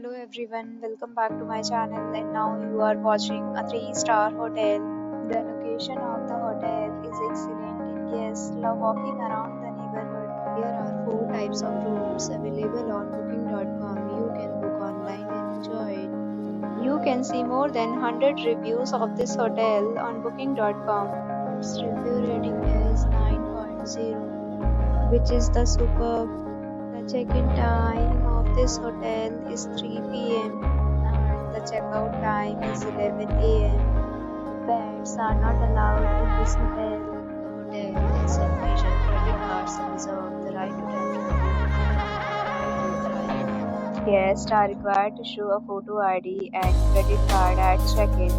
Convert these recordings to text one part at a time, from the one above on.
Hello everyone, welcome back to my channel and now you are watching a 3-star hotel. The location of the hotel is excellent and guests love walking around the neighborhood. There are 4 types of rooms available on booking.com. You can book online and enjoy it. You can see more than 100 reviews of this hotel on booking.com. Its review rating is 9.0, which is the superb. The check-in time of this hotel is 3 p.m. and the checkout time is 11 a.m. Pets are not allowed in this hotel. The hotel accepts major credit cards and reserves the right to temporarily. Guests are required to show a photo ID and credit card at check-in. If you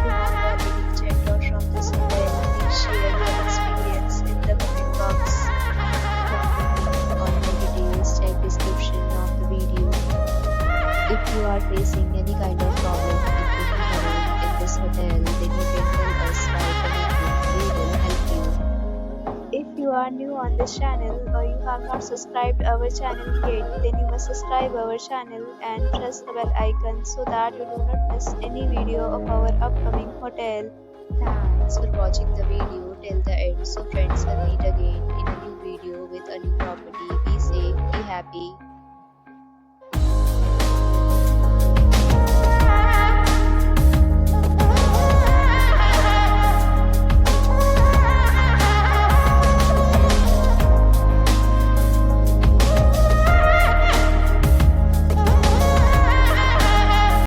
have already checked out from this hotel, please share your experience in the comment box. Check description of the video. If you are facing any kind of problem in booking a room in this hotel, then you can tell us by commenting. We will help you. If you are new on this channel or you have not subscribed our channel yet, then you must subscribe our channel and press the bell icon so that you do not miss any video of our upcoming hotel. Thanks for watching the video till the end. So friends, will meet again in a new video with a new property. Be safe, be happy.